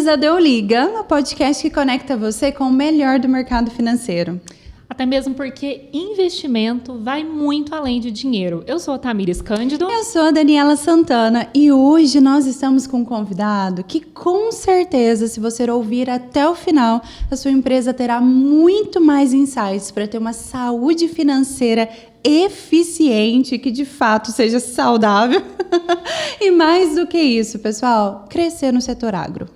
a Deu Liga, o podcast que conecta você com o melhor do mercado financeiro. Até mesmo porque investimento vai muito além de dinheiro. Eu sou a Tamires Cândido. Eu sou a Daniela Santana e hoje nós estamos com um convidado que com certeza, se você ouvir até o final, a sua empresa terá muito mais insights para ter uma saúde financeira eficiente, que de fato seja saudável. E mais do que isso, pessoal, crescer no setor agro.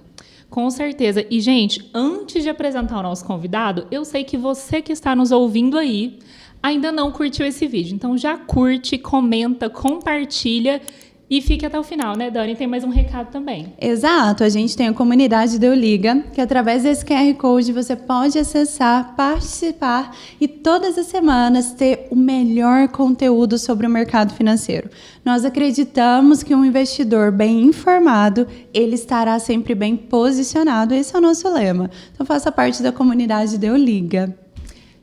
Com certeza. E, gente, antes de apresentar o nosso convidado, eu sei que você que está nos ouvindo aí ainda não curtiu esse vídeo. Então, já curte, comenta, compartilha e fique até o final, né, Dani? Tem mais um recado também. Exato. A gente tem a comunidade Deu Liga, que através desse QR Code você pode acessar, participar e todas as semanas ter o melhor conteúdo sobre o mercado financeiro. Nós acreditamos que um investidor bem informado, ele estará sempre bem posicionado. Esse é o nosso lema. Então, faça parte da comunidade Deu Liga.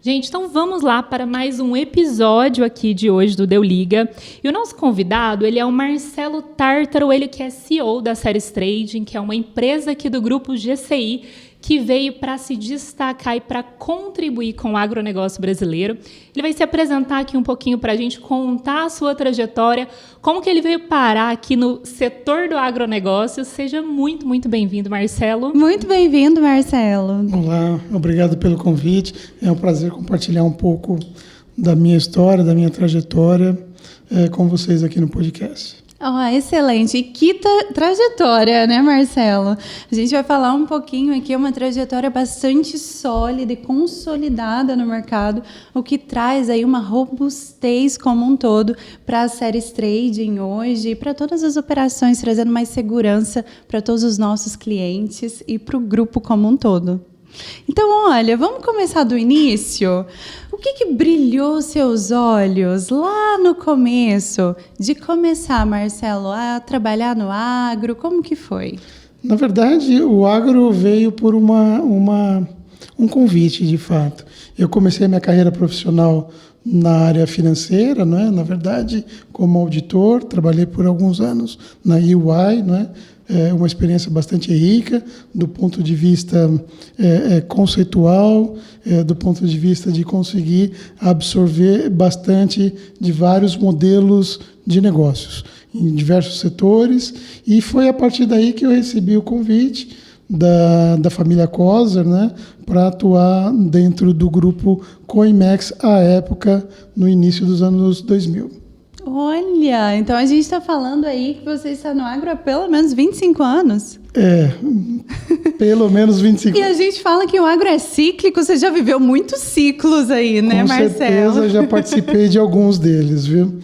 Gente, então vamos lá para mais um episódio aqui de hoje do Deu Liga. E o nosso convidado, ele é o Marcelo Tártaro, ele que é CEO da Ceres Trading, que é uma empresa aqui do grupo GCI, que veio para se destacar e para contribuir com o agronegócio brasileiro. Ele vai se apresentar aqui um pouquinho para a gente contar a sua trajetória, como que ele veio parar aqui no setor do agronegócio. Seja muito, muito bem-vindo, Marcelo. Muito bem-vindo, Marcelo. Olá, obrigado pelo convite. É um prazer compartilhar um pouco da minha história, da minha trajetória com vocês aqui no podcast. Excelente. E que trajetória, né, Marcelo? A gente vai falar um pouquinho aqui, uma trajetória bastante sólida e consolidada no mercado, o que traz aí uma robustez como um todo para a Ceres Trading hoje e para todas as operações, trazendo mais segurança para todos os nossos clientes e para o grupo como um todo. Então, olha, vamos começar do início. O que brilhou seus olhos lá no começo de começar, Marcelo, a trabalhar no agro? Como que foi? Na verdade, o agro veio por um convite, de fato. Eu comecei a minha carreira profissional na área financeira, não é? Na verdade, como auditor, trabalhei por alguns anos na EY, não é? É uma experiência bastante rica do ponto de vista conceitual, do ponto de vista de conseguir absorver bastante de vários modelos de negócios em diversos setores, e foi a partir daí que eu recebi o convite da família Coser, né, para atuar dentro do grupo Coimex à época, no início dos anos 2000. Olha, então a gente está falando aí que você está no agro há pelo menos 25 anos. Pelo menos 25 anos. E a gente fala que o agro é cíclico, você já viveu muitos ciclos aí, né, Marcelo? Com certeza, já participei de alguns deles, viu?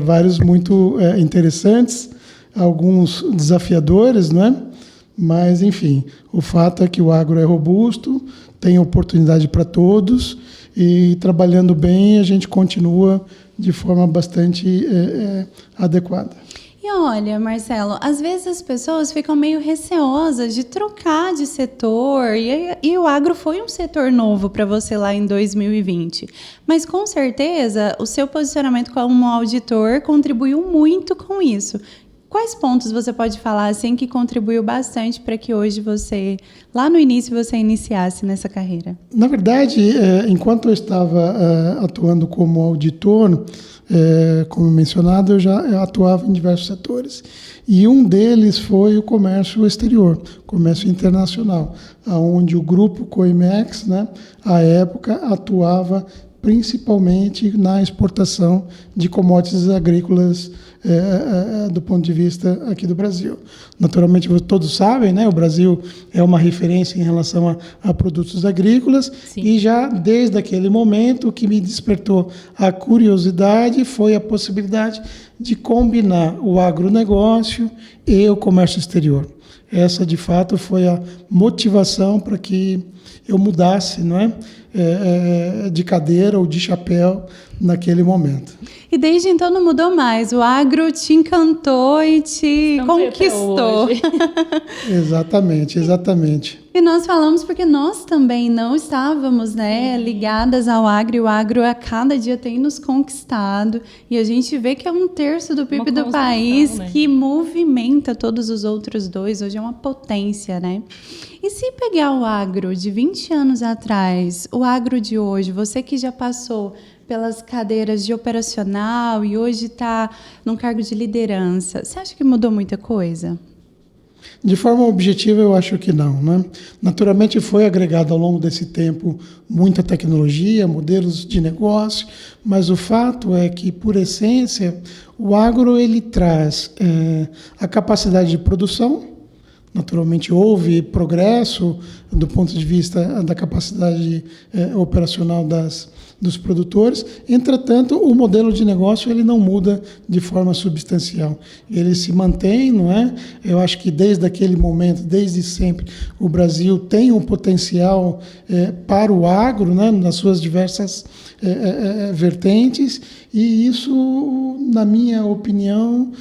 Vários muito interessantes, alguns desafiadores, não é? Mas, enfim, o fato é que o agro é robusto, tem oportunidade para todos e, trabalhando bem, a gente continua de forma bastante adequada. E olha, Marcelo, às vezes as pessoas ficam meio receosas de trocar de setor, e o agro foi um setor novo para você lá em 2020. Mas, com certeza, o seu posicionamento como auditor contribuiu muito com isso. Quais pontos você pode falar assim que contribuiu bastante para que hoje você, lá no início, você iniciasse nessa carreira? Na verdade, enquanto eu estava atuando como auditor, como mencionado, eu já atuava em diversos setores. E um deles foi o comércio exterior, comércio internacional, onde o grupo Coimex, né, à época, atuava principalmente na exportação de commodities agrícolas do ponto de vista aqui do Brasil. Naturalmente, todos sabem, né, o Brasil é uma referência em relação a produtos agrícolas. Sim. E já desde aquele momento o que me despertou a curiosidade foi a possibilidade de combinar o agronegócio e o comércio exterior. Essa, de fato, foi a motivação para que eu mudasse, não é? de cadeira ou de chapéu naquele momento. E desde então não mudou mais. O agro te encantou e te conquistou. Exatamente, exatamente. E nós falamos porque nós também não estávamos, né, ligadas ao agro, e o agro a cada dia tem nos conquistado, e a gente vê que é 1/3 do PIB do país, né, que movimenta todos os outros 2, hoje é uma potência, né? E se pegar o agro de 20 anos atrás, o agro de hoje, você que já passou pelas cadeiras de operacional e hoje está num cargo de liderança, você acha que mudou muita coisa? De forma objetiva, eu acho que não, né? Naturalmente, foi agregado ao longo desse tempo muita tecnologia, modelos de negócio, mas o fato é que, por essência, o agro ele traz a capacidade de produção. Naturalmente, houve progresso do ponto de vista da capacidade operacional dos produtores. Entretanto, o modelo de negócio ele não muda de forma substancial. Ele se mantém, não é? Eu acho que desde aquele momento, desde sempre, o Brasil tem um potencial para o agro, né, nas suas diversas vertentes, e isso, na minha opinião,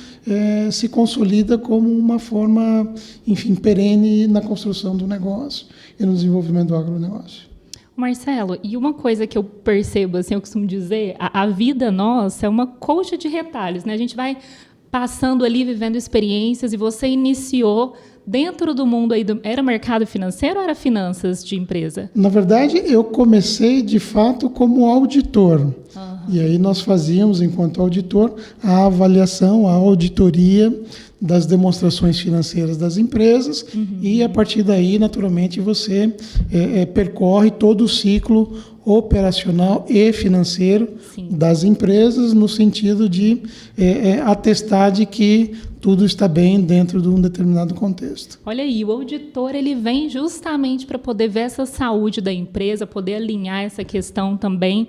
se consolida como uma forma, enfim, perene na construção do negócio e no desenvolvimento do agronegócio. Marcelo, e uma coisa que eu percebo, assim, eu costumo dizer, a vida nossa é uma colcha de retalhos, né? A gente vai passando ali, vivendo experiências, e você iniciou dentro do mundo aí, era mercado financeiro ou era finanças de empresa? Na verdade, eu comecei, de fato, como auditor. Uhum. E aí nós fazíamos, enquanto auditor, a avaliação, a auditoria das demonstrações financeiras das empresas, e a partir daí, naturalmente, você percorre todo o ciclo operacional e financeiro, sim, das empresas, no sentido de atestar de que tudo está bem dentro de um determinado contexto. Olha aí, o auditor ele vem justamente para poder ver essa saúde da empresa, poder alinhar essa questão também,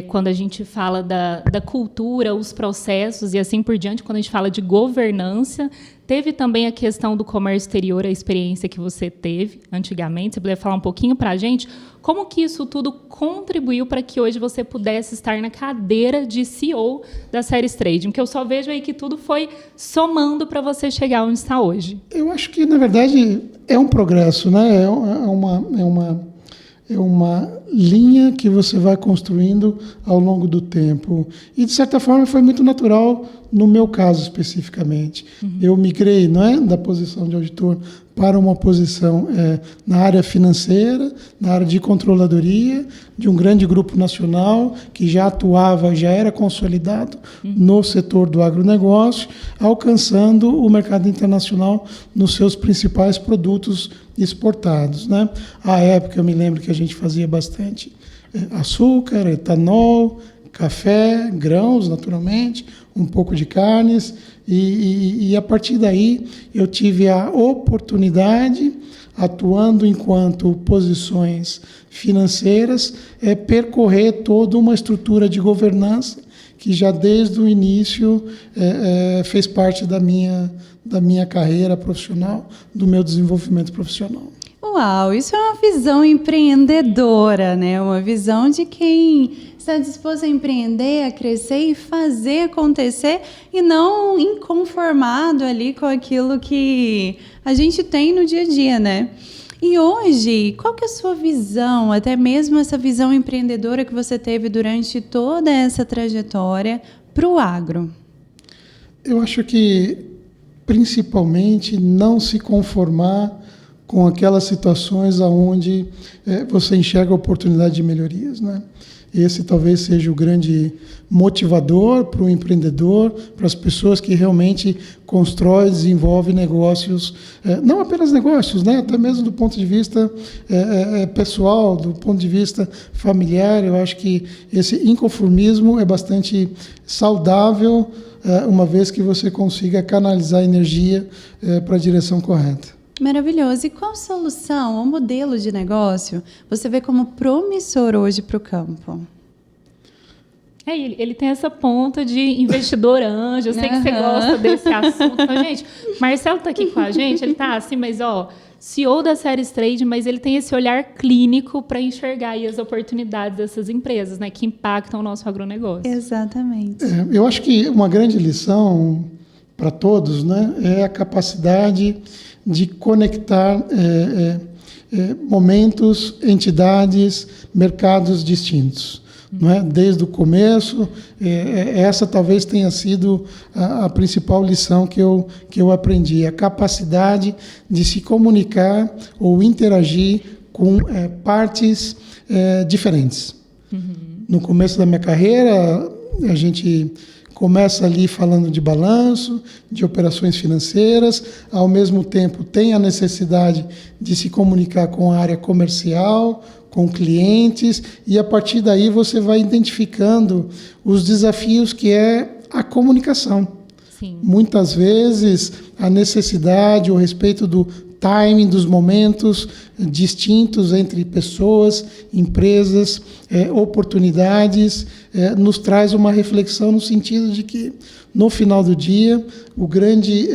quando a gente fala da cultura, os processos e assim por diante, quando a gente fala de governança. Teve também a questão do comércio exterior, a experiência que você teve antigamente. Você poderia falar um pouquinho para a gente como que isso tudo contribuiu para que hoje você pudesse estar na cadeira de CEO da Ceres Trading? Porque eu só vejo aí que tudo foi somando para você chegar onde está hoje. Eu acho que, na verdade, é um progresso, né? É uma linha que você vai construindo ao longo do tempo. E, de certa forma, foi muito natural no meu caso especificamente. Eu migrei, não é, da posição de auditor para uma posição na área financeira, na área de controladoria, de um grande grupo nacional que já atuava, já era consolidado no setor do agronegócio, alcançando o mercado internacional nos seus principais produtos exportados, né? À época, eu me lembro que a gente fazia bastante açúcar, etanol, café, grãos, naturalmente, um pouco de carnes, e a partir daí eu tive a oportunidade, atuando enquanto posições financeiras, percorrer toda uma estrutura de governança que já desde o início fez parte da minha carreira profissional, do meu desenvolvimento profissional. Uau, isso é uma visão empreendedora, né? Uma visão de quem está disposto a empreender, a crescer e fazer acontecer, e não inconformado ali com aquilo que a gente tem no dia a dia, né? E hoje, qual que é a sua visão, até mesmo essa visão empreendedora que você teve durante toda essa trajetória para o agro? Eu acho que, principalmente, não se conformar com aquelas situações onde você enxerga a oportunidade de melhorias, né? Esse talvez seja o grande motivador para o empreendedor, para as pessoas que realmente constroem, desenvolvem negócios, não apenas negócios, né? Até mesmo do ponto de vista pessoal, do ponto de vista familiar. Eu acho que esse inconformismo é bastante saudável, uma vez que você consiga canalizar a energia para a direção correta. Maravilhoso. E qual solução ou modelo de negócio você vê como promissor hoje para o campo? Ele tem essa ponta de investidor anjo. Eu sei que você gosta desse assunto. Mas, gente, Marcelo está aqui com a gente. Ele está assim, mas CEO da Series Trade, mas ele tem esse olhar clínico para enxergar aí as oportunidades dessas empresas, né, que impactam o nosso agronegócio. Exatamente. Eu acho que uma grande lição para todos, né, é a capacidade de conectar momentos, entidades, mercados distintos. Não é? Desde o começo, essa talvez tenha sido a principal lição que eu aprendi, a capacidade de se comunicar ou interagir com partes diferentes. No começo da minha carreira, a gente começa ali falando de balanço, de operações financeiras, ao mesmo tempo tem a necessidade de se comunicar com a área comercial, com clientes, e a partir daí você vai identificando os desafios que é a comunicação. Sim. Muitas vezes a necessidade, o respeito do timing, dos momentos distintos entre pessoas, empresas, oportunidades, nos traz uma reflexão no sentido de que, no final do dia, o grande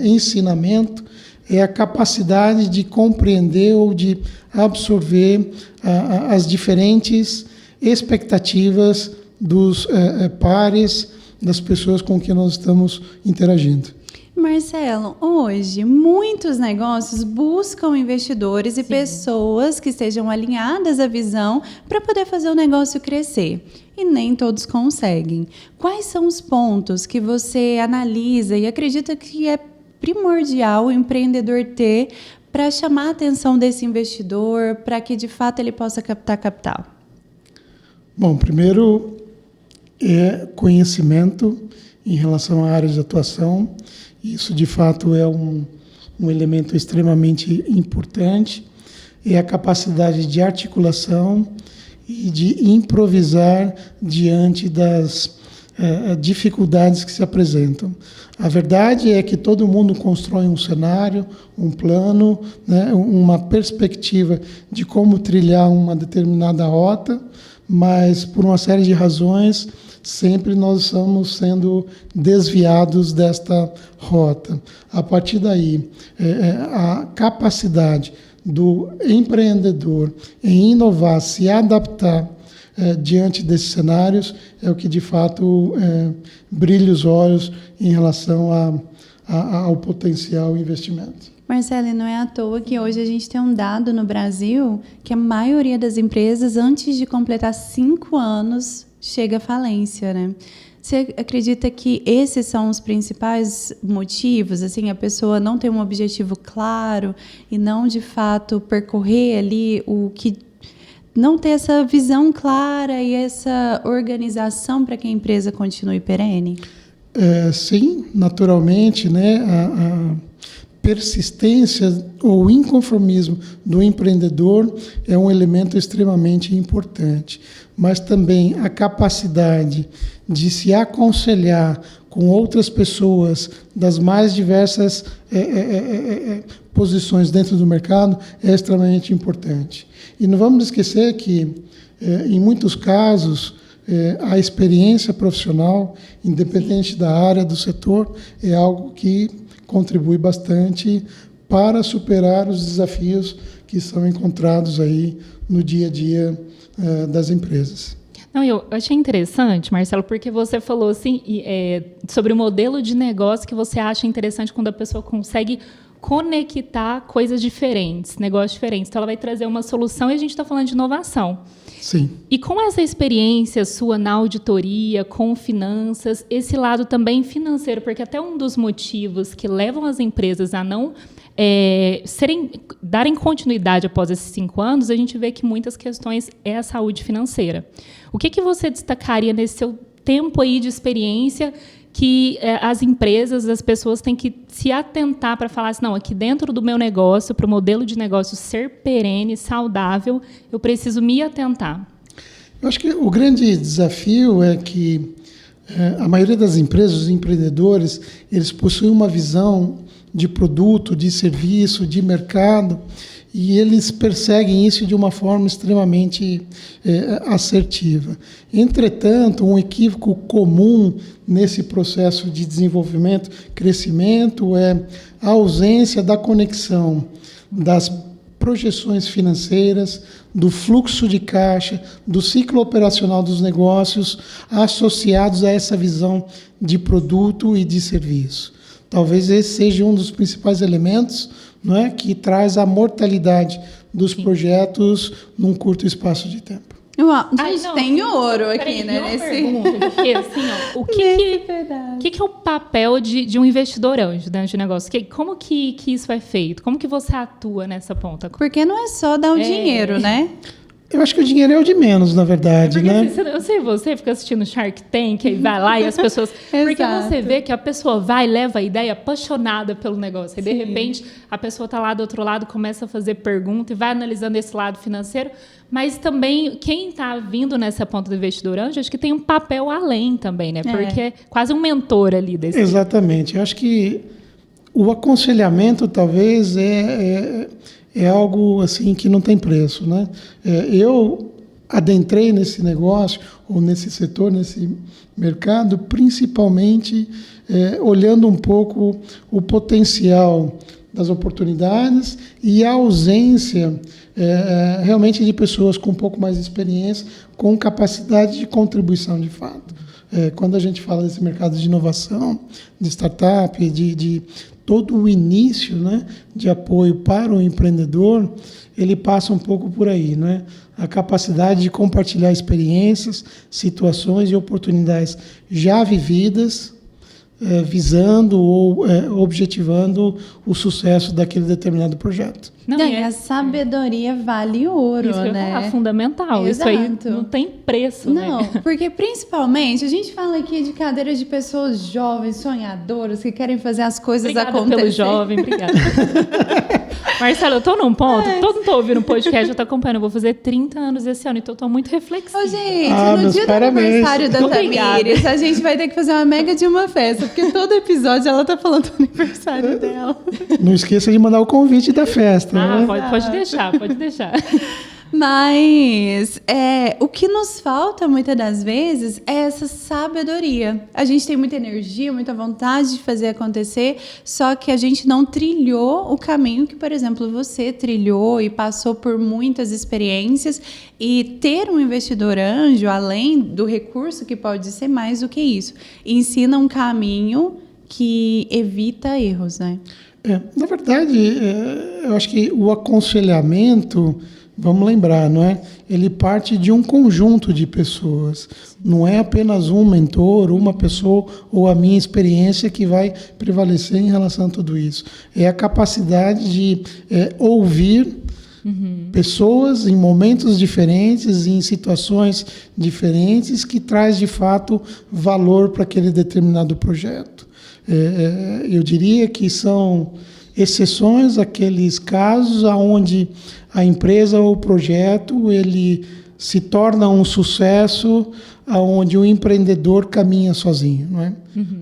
ensinamento é a capacidade de compreender ou de absorver as diferentes expectativas dos pares, das pessoas com quem nós estamos interagindo. Marcelo, hoje muitos negócios buscam investidores e pessoas que estejam alinhadas à visão para poder fazer o negócio crescer. E nem todos conseguem. Quais são os pontos que você analisa e acredita que é primordial o empreendedor ter para chamar a atenção desse investidor, para que de fato ele possa captar capital? Bom, primeiro é conhecimento em relação à área de atuação. Isso, de fato, é um elemento extremamente importante. É a capacidade de articulação e de improvisar diante das dificuldades que se apresentam. A verdade é que todo mundo constrói um cenário, um plano, né, uma perspectiva de como trilhar uma determinada rota, mas, por uma série de razões, sempre nós estamos sendo desviados desta rota. A partir daí, a capacidade do empreendedor em inovar, se adaptar diante desses cenários, é o que, de fato, brilha os olhos em relação ao potencial investimento. Marcelo, não é à toa que hoje a gente tem um dado no Brasil que a maioria das empresas, antes de completar 5 anos, chega à falência, né? Você acredita que esses são os principais motivos? Assim, a pessoa não tem um objetivo claro e não, de fato, percorrer ali o que... Não ter essa visão clara e essa organização para que a empresa continue perene? Sim, naturalmente, né? A persistência ou inconformismo do empreendedor é um elemento extremamente importante, mas também a capacidade de se aconselhar com outras pessoas das mais diversas posições dentro do mercado é extremamente importante. E não vamos esquecer que, em muitos casos, a experiência profissional, independente da área, do setor, é algo que contribui bastante para superar os desafios que são encontrados aí no dia a dia das empresas. Não, eu achei interessante, Marcelo, porque você falou assim, sobre o modelo de negócio que você acha interessante quando a pessoa consegue conectar coisas diferentes, negócios diferentes. Então, ela vai trazer uma solução e a gente está falando de inovação. Sim. E com essa experiência sua na auditoria, com finanças, esse lado também financeiro, porque até um dos motivos que levam as empresas a não darem continuidade após esses 5 anos, a gente vê que muitas questões é a saúde financeira. O que você destacaria nesse seu tempo aí de experiência que as empresas, as pessoas têm que se atentar para falar assim, não, aqui dentro do meu negócio, para o modelo de negócio ser perene, saudável, eu preciso me atentar? Eu acho que o grande desafio é que a maioria das empresas, os empreendedores, eles possuem uma visão de produto, de serviço, de mercado, e eles perseguem isso de uma forma extremamente assertiva. Entretanto, um equívoco comum nesse processo de desenvolvimento, crescimento, é a ausência da conexão das projeções financeiras, do fluxo de caixa, do ciclo operacional dos negócios associados a essa visão de produto e de serviço. Talvez esse seja um dos principais elementos, não é, que traz a mortalidade dos projetos num curto espaço de tempo. Uau, gente, tem ouro aqui, né? Uma pergunta, porque assim, ó, o que é o papel de um investidor anjo dentro de negócio? Como que isso é feito? Como que você atua nessa ponta? Porque não é só dar o dinheiro, né? Eu acho que o dinheiro é o de menos, na verdade, porque, né? Assim, eu sei, você fica assistindo Shark Tank e vai lá e as pessoas... Porque você vê que a pessoa vai, leva a ideia apaixonada pelo negócio. E, de repente, a pessoa está lá do outro lado, começa a fazer pergunta e vai analisando esse lado financeiro. Mas também, quem está vindo nessa ponta do investidor anjo, acho que tem um papel além também, né? Porque é quase um mentor ali desse. Exatamente. Eu acho que o aconselhamento, talvez, é algo assim que não tem preço, né? Eu adentrei nesse negócio ou nesse setor, nesse mercado, principalmente olhando um pouco o potencial das oportunidades e a ausência realmente de pessoas com um pouco mais de experiência, com capacidade de contribuição de fato. Quando a gente fala desse mercado de inovação, de startup, de todo o início, né, de apoio para o empreendedor, ele passa um pouco por aí, né? A capacidade de compartilhar experiências, situações e oportunidades já vividas, visando ou objetivando o sucesso daquele determinado projeto. E a sabedoria vale ouro, isso né? É fundamental. Exato. Isso aí não tem preço, não, né? Porque principalmente, a gente fala aqui de cadeiras de pessoas jovens, sonhadoras, que querem fazer as coisas acontecer. Pelo jovem, obrigada. Marcelo, eu tô num ponto, todo mundo tá ouvindo o podcast, eu tô acompanhando, eu vou fazer 30 anos esse ano, então eu tô muito reflexiva. Ô, gente, no dia do aniversário da Tamires, a gente vai ter que fazer uma mega de uma festa, porque todo episódio ela tá falando do aniversário dela. Não esqueça de mandar o convite da festa. Ah, né? pode deixar. Mas o que nos falta muitas das vezes é essa sabedoria. A gente tem muita energia, muita vontade de fazer acontecer, só que a gente não trilhou o caminho que, por exemplo, você trilhou e passou por muitas experiências. E ter um investidor anjo, além do recurso, que pode ser mais do que isso, ensina um caminho que evita erros, né? Na verdade, eu acho que o aconselhamento, vamos lembrar, não é? Ele parte de um conjunto de pessoas. Não é apenas um mentor, uma pessoa ou a minha experiência que vai prevalecer em relação a tudo isso. É a capacidade de ouvir pessoas em momentos diferentes, em situações diferentes, que traz, de fato, valor para aquele determinado projeto. Eu diria que são exceções aqueles casos onde a empresa ou o projeto ele se torna um sucesso, onde o empreendedor caminha sozinho, não é?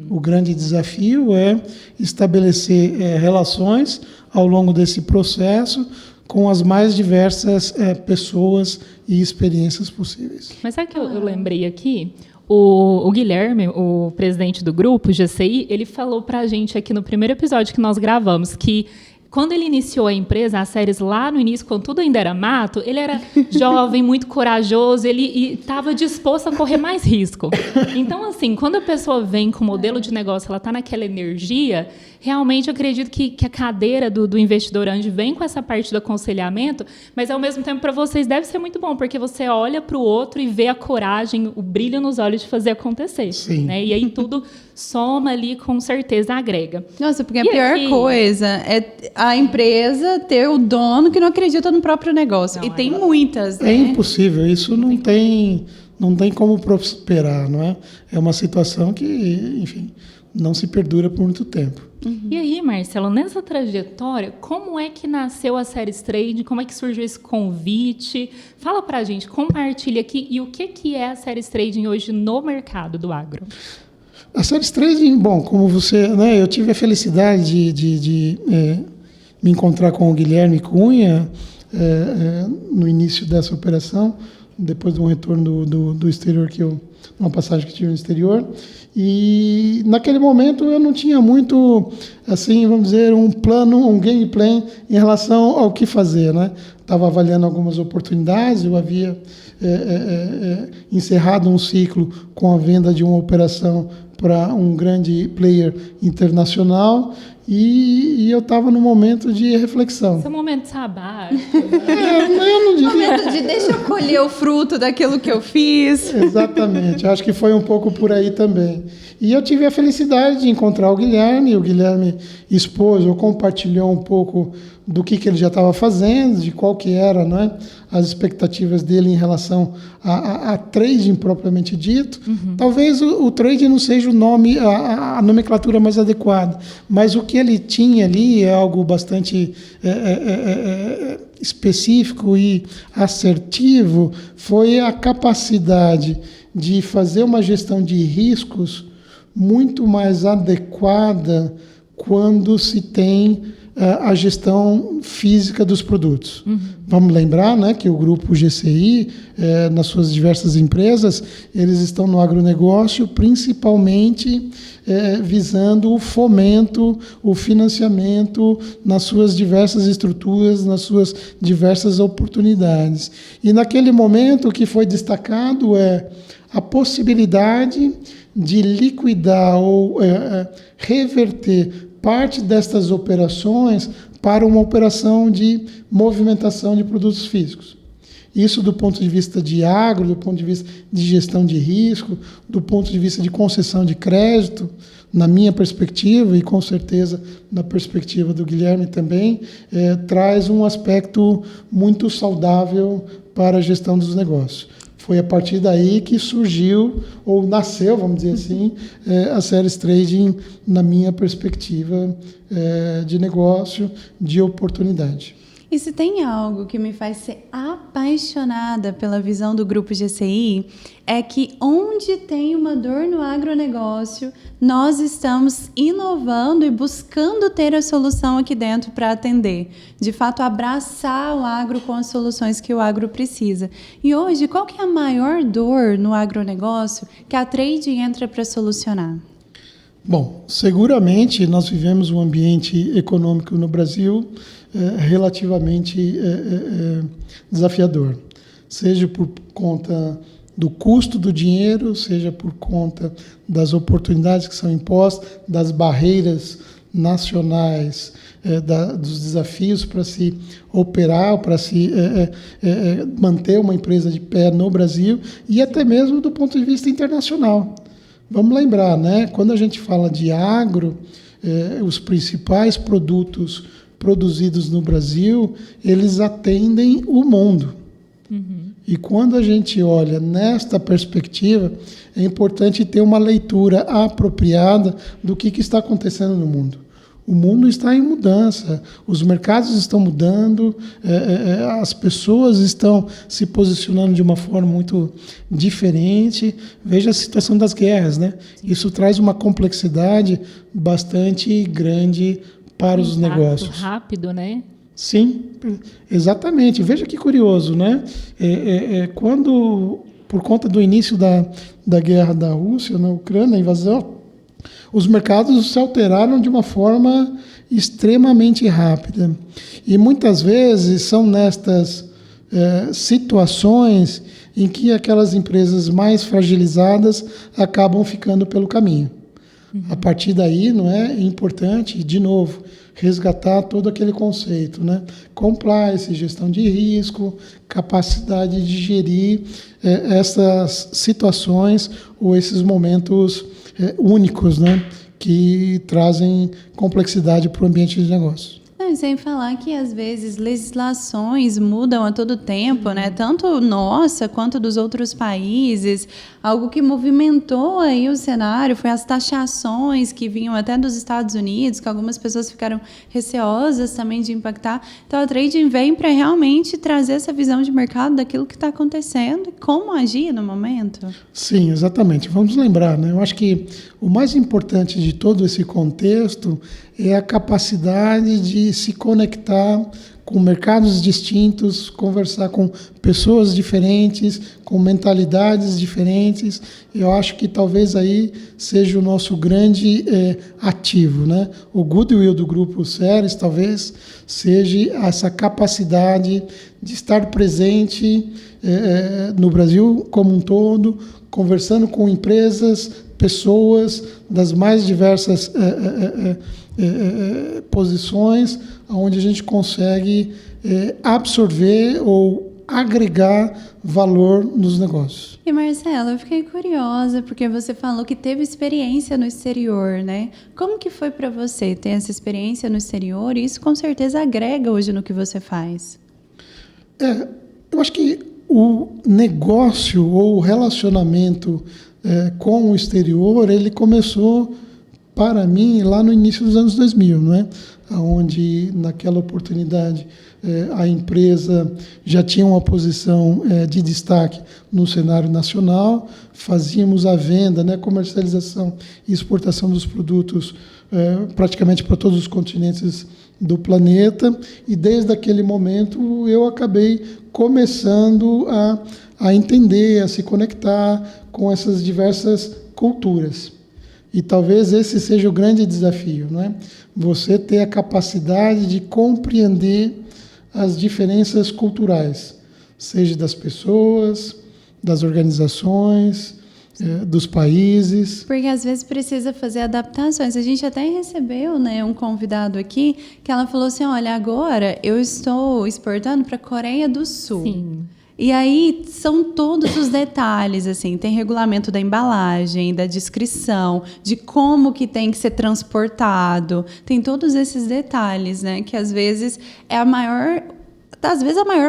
O grande desafio é estabelecer relações ao longo desse processo com as mais diversas pessoas e experiências possíveis. Mas sabe que eu lembrei aqui? O Guilherme, o presidente do grupo, GCI, ele falou para a gente aqui no primeiro episódio que nós gravamos que quando ele iniciou a empresa, as séries lá no início, quando tudo ainda era mato, ele era jovem, muito corajoso, ele estava disposto a correr mais risco. Então, assim, quando a pessoa vem com o modelo de negócio, ela está naquela energia, realmente eu acredito que a cadeira do investidor anjo vem com essa parte do aconselhamento, mas, ao mesmo tempo, para vocês deve ser muito bom, porque você olha para o outro e vê a coragem, o brilho nos olhos de fazer acontecer. Sim. Né? E aí tudo soma ali, com certeza agrega. Nossa, porque a pior coisa é a empresa ter o dono que não acredita no próprio negócio. E tem muitas, né? É impossível, isso não tem como prosperar, não é? É uma situação que, enfim, não se perdura por muito tempo. E aí, Marcelo, nessa trajetória, como é que nasceu a Séries Trade? Como é que surgiu esse convite? Fala pra gente, compartilha aqui, e o que é a Séries Trading hoje no mercado do agro? A Séries Trading, bom, como você, né, eu tive a felicidade de me encontrar com o Guilherme Cunha no início dessa operação, depois de um retorno do exterior, uma passagem que tive no exterior. E naquele momento eu não tinha muito, assim, vamos dizer, um plano, um game plan em relação ao que fazer, né? Estava avaliando algumas oportunidades, eu havia encerrado um ciclo com a venda de uma operação para um grande player internacional e eu estava num momento de reflexão. Esse é um momento sabático. Eu não diria. Momento de deixa eu colher o fruto daquilo que eu fiz. Exatamente, acho que foi um pouco por aí também. E eu tive a felicidade de encontrar o Guilherme expôs ou compartilhou um pouco do que ele já estava fazendo, de qual que era, né, as expectativas dele em relação a trading propriamente dito. Talvez o trading não seja o nome, a nomenclatura mais adequada, mas o que ele tinha ali é algo bastante específico e assertivo, foi a capacidade de fazer uma gestão de riscos muito mais adequada quando se tem a gestão física dos produtos. Vamos lembrar, né, que o grupo GCI, nas suas diversas empresas, eles estão no agronegócio principalmente visando o fomento, o financiamento nas suas diversas estruturas, nas suas diversas oportunidades. E naquele momento o que foi destacado é a possibilidade de liquidar ou reverter parte destas operações para uma operação de movimentação de produtos físicos. Isso do ponto de vista de agro, do ponto de vista de gestão de risco, do ponto de vista de concessão de crédito, na minha perspectiva, e com certeza na perspectiva do Guilherme também, traz um aspecto muito saudável para a gestão dos negócios. Foi a partir daí que surgiu, ou nasceu, vamos dizer assim, a Seres Trading, na minha perspectiva de negócio, de oportunidade. E se tem algo que me faz ser apaixonada pela visão do Grupo GCI, é que onde tem uma dor no agronegócio, nós estamos inovando e buscando ter a solução aqui dentro para atender. De fato, abraçar o agro com as soluções que o agro precisa. E hoje, qual que é a maior dor no agronegócio que a Trading entra para solucionar? Bom, seguramente nós vivemos um ambiente econômico no Brasil relativamente desafiador, seja por conta do custo do dinheiro, seja por conta das oportunidades que são impostas, das barreiras nacionais, dos desafios para se operar, para se manter uma empresa de pé no Brasil e até mesmo do ponto de vista internacional. Vamos lembrar, né? Quando a gente fala de agro, os principais produtos produzidos no Brasil, eles atendem o mundo. E quando a gente olha nesta perspectiva, é importante ter uma leitura apropriada do que está acontecendo no mundo. O mundo está em mudança, os mercados estão mudando, as pessoas estão se posicionando de uma forma muito diferente. Veja a situação das guerras, né? Isso traz uma complexidade bastante grande para os negócios. Rápido, né? Sim, exatamente. Veja que curioso, né? Quando, por conta do início da guerra da Rússia na Ucrânia, a invasão, os mercados se alteraram de uma forma extremamente rápida. E muitas vezes são nestas situações em que aquelas empresas mais fragilizadas acabam ficando pelo caminho. A partir daí, não é importante, de novo, resgatar todo aquele conceito, né? Compliance, gestão de risco, capacidade de gerir essas situações ou esses momentos únicos, né? Que trazem complexidade para o ambiente de negócio. Não, sem falar que, às vezes, legislações mudam a todo tempo, né? Tanto nossa quanto dos outros países. Algo que movimentou aí o cenário foi as taxações que vinham até dos Estados Unidos, que algumas pessoas ficaram receosas também de impactar. Então, a Trading vem para realmente trazer essa visão de mercado daquilo que está acontecendo e como agir no momento. Sim, exatamente. Vamos lembrar, né? Eu acho que o mais importante de todo esse contexto é a capacidade de se conectar com mercados distintos, conversar com pessoas diferentes, com mentalidades diferentes. Eu acho que talvez aí seja o nosso grande ativo, né? O goodwill do Grupo Ceres talvez seja essa capacidade de estar presente no Brasil como um todo, conversando com empresas, pessoas das mais diversas posições, onde a gente consegue absorver ou agregar valor nos negócios. E Marcelo, eu fiquei curiosa, porque você falou que teve experiência no exterior, né? Como que foi para você ter essa experiência no exterior? E isso com certeza agrega hoje no que você faz. Eu acho que o negócio ou o relacionamento com o exterior, ele começou para mim lá no início dos anos 2000, não é? Onde naquela oportunidade a empresa já tinha uma posição de destaque no cenário nacional, fazíamos a venda, né, comercialização e exportação dos produtos praticamente para todos os continentes do planeta, e desde aquele momento eu acabei começando a entender, a se conectar com essas diversas culturas. E talvez esse seja o grande desafio, não é? Você ter a capacidade de compreender as diferenças culturais, seja das pessoas, das organizações, dos países. Porque às vezes precisa fazer adaptações. A gente até recebeu, né, um convidado aqui que ela falou assim, olha, agora eu estou exportando para a Coreia do Sul. Sim. E aí são todos os detalhes, assim, tem regulamento da embalagem, da descrição, de como que tem que ser transportado, tem todos esses detalhes, né, que às vezes é a maior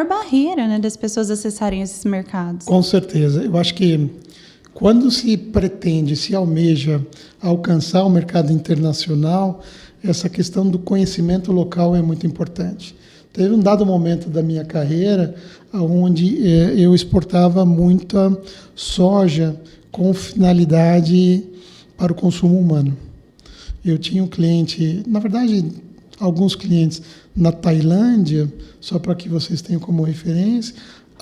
barreira, né, das pessoas acessarem esses mercados. Com certeza. Eu acho que quando se pretende, se almeja alcançar o mercado internacional, essa questão do conhecimento local é muito importante. Teve um dado momento da minha carreira onde eu exportava muita soja com finalidade para o consumo humano. Eu tinha um cliente, na verdade, alguns clientes na Tailândia, só para que vocês tenham como referência,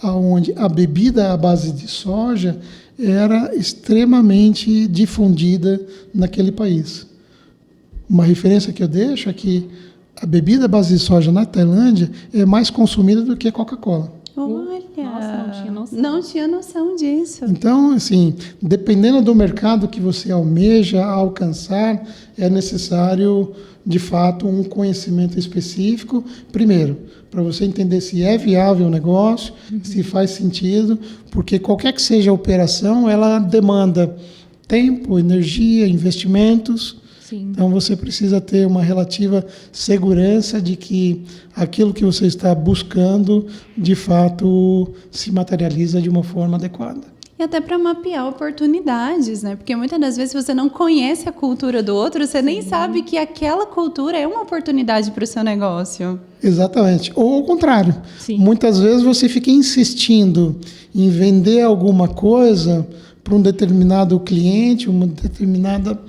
onde a bebida à base de soja era extremamente difundida naquele país. Uma referência que eu deixo é que a bebida à base de soja na Tailândia é mais consumida do que a Coca-Cola. Olha, nossa, não tinha noção. Não tinha noção disso. Então, assim, dependendo do mercado que você almeja alcançar, é necessário, de fato, um conhecimento específico. Primeiro, para você entender se é viável o negócio, se faz sentido, porque qualquer que seja a operação, ela demanda tempo, energia, investimentos. Sim. Então, você precisa ter uma relativa segurança de que aquilo que você está buscando, de fato, se materializa de uma forma adequada. E até para mapear oportunidades, né? Porque muitas das vezes você não conhece a cultura do outro, você nem sabe que aquela cultura é uma oportunidade para o seu negócio. Exatamente. Ou ao contrário. Sim. Muitas vezes você fica insistindo em vender alguma coisa para um determinado cliente, uma determinada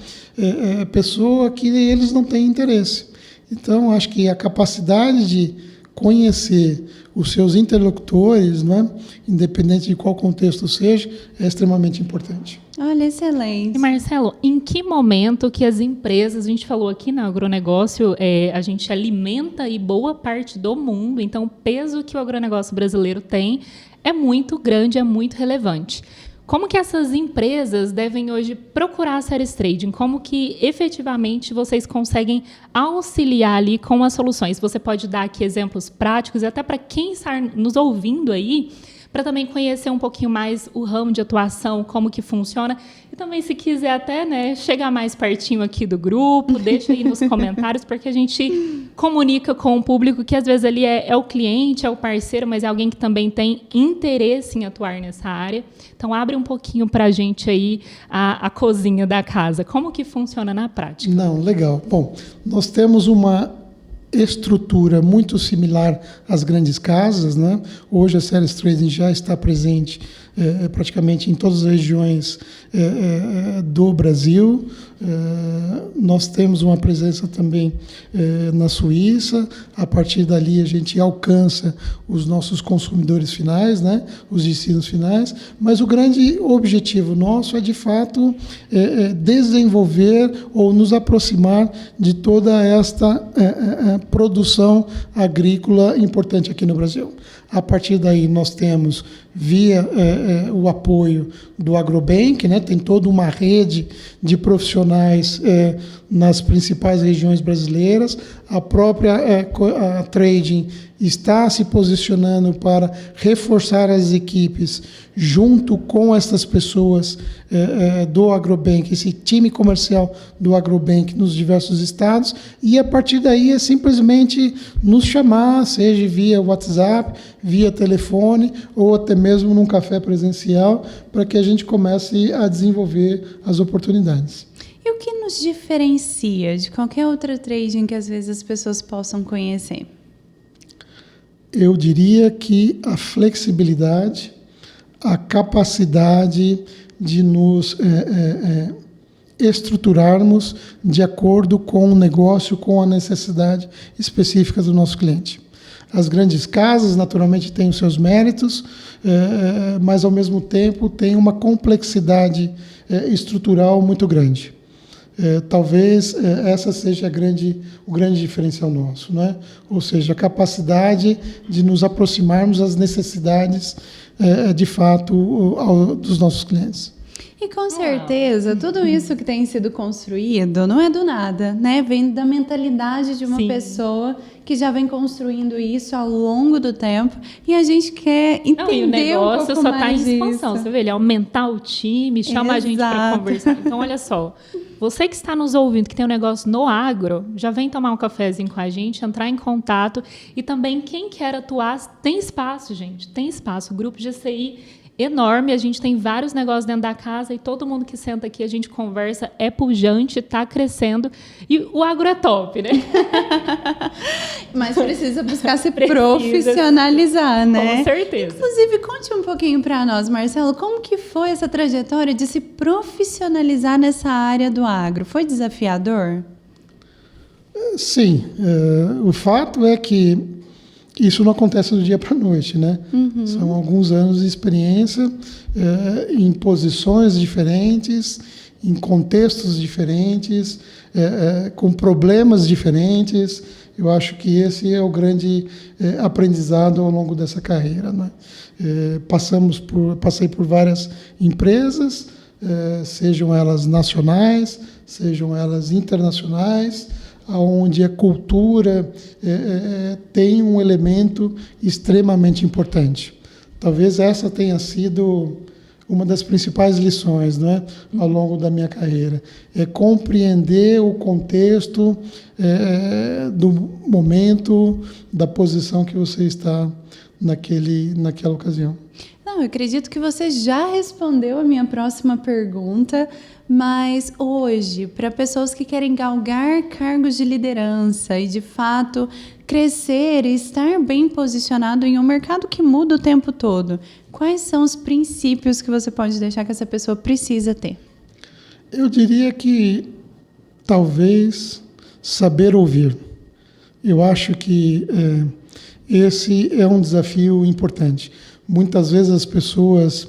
pessoa que eles não têm interesse. Então, acho que a capacidade de conhecer os seus interlocutores, né, independente de qual contexto seja, é extremamente importante. Olha, excelente. E Marcelo, em que momento que as empresas, a gente falou aqui no agronegócio, a gente alimenta aí boa parte do mundo, então o peso que o agronegócio brasileiro tem é muito grande, é muito relevante. Como que essas empresas devem hoje procurar a Ceres Trading? Como que efetivamente vocês conseguem auxiliar ali com as soluções? Você pode dar aqui exemplos práticos e até para quem está nos ouvindo aí, para também conhecer um pouquinho mais o ramo de atuação, como que funciona. E também, se quiser até, né, chegar mais pertinho aqui do grupo, deixa aí nos comentários, porque a gente comunica com o público que às vezes ali é o cliente, é o parceiro, mas é alguém que também tem interesse em atuar nessa área. Então, abre um pouquinho para a gente aí a cozinha da casa. Como que funciona na prática? Não, legal. Bom, nós temos uma estrutura muito similar às grandes casas, né? Hoje a Ceres Trading já está presente praticamente em todas as regiões do Brasil. Nós temos uma presença também na Suíça. A partir dali a gente alcança os nossos consumidores finais, né? Os destinos finais, mas o grande objetivo nosso é de fato desenvolver ou nos aproximar de toda esta produção agrícola importante aqui no Brasil. A partir daí nós temos, via o apoio do Agrobank, né, tem toda uma rede de profissionais nas principais regiões brasileiras. A própria a Trading está se posicionando para reforçar as equipes junto com essas pessoas do Agrobank, esse time comercial do Agrobank nos diversos estados, e a partir daí é simplesmente nos chamar, seja via WhatsApp, via telefone ou até mesmo num café presencial, para que a gente comece a desenvolver as oportunidades. E o que nos diferencia de qualquer outra trading que às vezes as pessoas possam conhecer? Eu diria que a flexibilidade, a capacidade de nos estruturarmos de acordo com o negócio, com a necessidade específica do nosso cliente. As grandes casas, naturalmente, têm os seus méritos, mas, ao mesmo tempo, têm uma complexidade estrutural muito grande. Talvez essa seja o grande diferencial nosso, né? Ou seja, a capacidade de nos aproximarmos das necessidades, de fato, dos nossos clientes. E com certeza, tudo isso que tem sido construído não é do nada, né? Vem da mentalidade de uma pessoa que já vem construindo isso ao longo do tempo, e a gente quer entender o negócio um pouco só está em mais expansão. disso. Você vê, ele aumentar o time, chama a gente para conversar. Então, olha só, você que está nos ouvindo, que tem um negócio no agro, já vem tomar um cafezinho com a gente, entrar em contato. E também, quem quer atuar, tem espaço, gente, tem espaço. O grupo GCI enorme, a gente tem vários negócios dentro da casa e todo mundo que senta aqui, a gente conversa, é pujante, está crescendo e o agro é top, né? Mas precisa buscar se profissionalizar, né? Com certeza. Inclusive, conte um pouquinho para nós, Marcelo, como que foi essa trajetória de se profissionalizar nessa área do agro? Foi desafiador? Sim, o fato é que isso não acontece do dia para a noite, né? Uhum. São alguns anos de experiência em posições diferentes, em contextos diferentes, com problemas diferentes. Eu acho que esse é o grande aprendizado ao longo dessa carreira, né? Passei por várias empresas, sejam elas nacionais, sejam elas internacionais, onde a cultura tem um elemento extremamente importante. Talvez essa tenha sido uma das principais lições, né, ao longo da minha carreira. É compreender o contexto do momento, da posição que você está naquela ocasião. Não, eu acredito que você já respondeu a minha próxima pergunta, mas hoje, para pessoas que querem galgar cargos de liderança e, de fato, crescer e estar bem posicionado em um mercado que muda o tempo todo, quais são os princípios que você pode deixar que essa pessoa precisa ter? Eu diria que, talvez, saber ouvir. Eu acho que esse é um desafio importante. Muitas vezes as pessoas,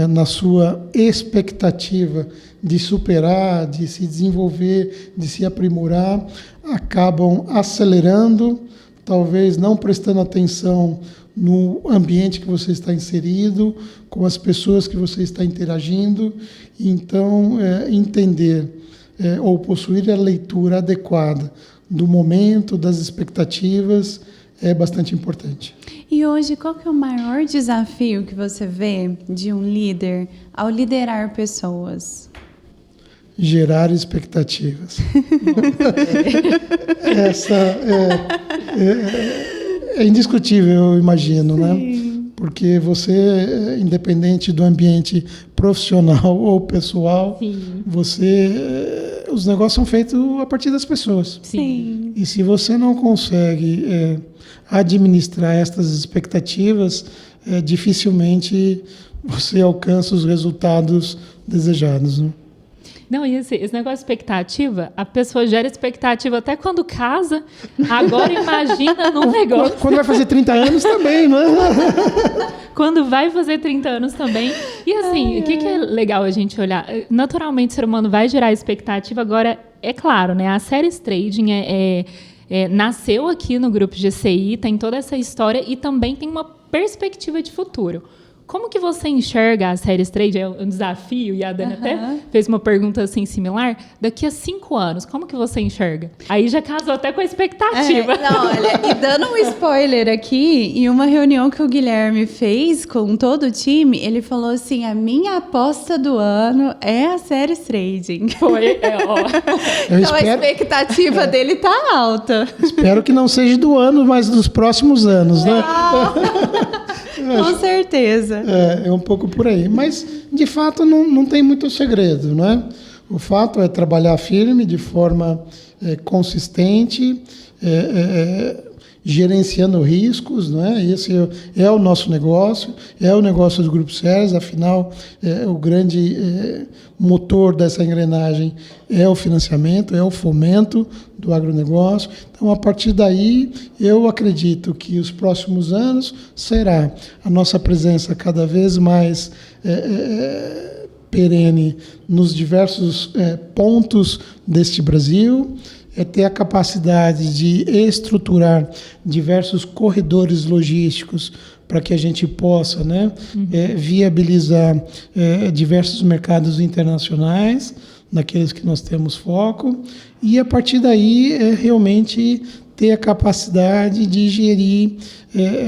na sua expectativa de superar, de se desenvolver, de se aprimorar, acabam acelerando, talvez não prestando atenção no ambiente que você está inserido, com as pessoas que você está interagindo. Então, entender ou possuir a leitura adequada do momento, das expectativas, é bastante importante. E hoje, qual que é o maior desafio que você vê de um líder ao liderar pessoas? Gerar expectativas. Essa é indiscutível, eu imagino, Sim. né? Porque você, independente do ambiente profissional ou pessoal, Sim. Os negócios são feitos a partir das pessoas. Sim. E se você não consegue administrar estas expectativas, dificilmente você alcança os resultados desejados, né? Não, e esse negócio de expectativa, a pessoa gera expectativa até quando casa. Agora imagina num negócio. Quando vai fazer 30 anos também, né? Quando vai fazer 30 anos também. E assim, o que é legal a gente olhar? Naturalmente, o ser humano vai gerar expectativa. Agora, é claro, né? A Series Trading nasceu aqui no Grupo GCI, tem toda essa história e também tem uma perspectiva de futuro. Como que você enxerga a Series Trade? É um desafio, e a Dani até fez uma pergunta assim similar. Daqui a 5 anos, como que você enxerga? Aí já casou até com a expectativa. Não, olha, e dando um spoiler aqui, em uma reunião que o Guilherme fez com todo o time, ele falou assim, a minha aposta do ano é a Series Trading. Foi, Então a expectativa dele tá alta. Espero que não seja do ano, mas dos próximos anos, né? Com certeza. É um pouco por aí. Mas, de fato, não tem muito segredo, né? O fato é trabalhar firme, de forma consistente, gerenciando riscos, né? Esse é o nosso negócio, é o negócio do Grupo Series, afinal, o grande motor dessa engrenagem é o financiamento, é o fomento do agronegócio. Então, a partir daí, eu acredito que os próximos anos será a nossa presença cada vez mais perene nos diversos pontos deste Brasil, ter a capacidade de estruturar diversos corredores logísticos para que a gente possa, né, viabilizar diversos mercados internacionais, naqueles que nós temos foco, e a partir daí realmente ter a capacidade de gerir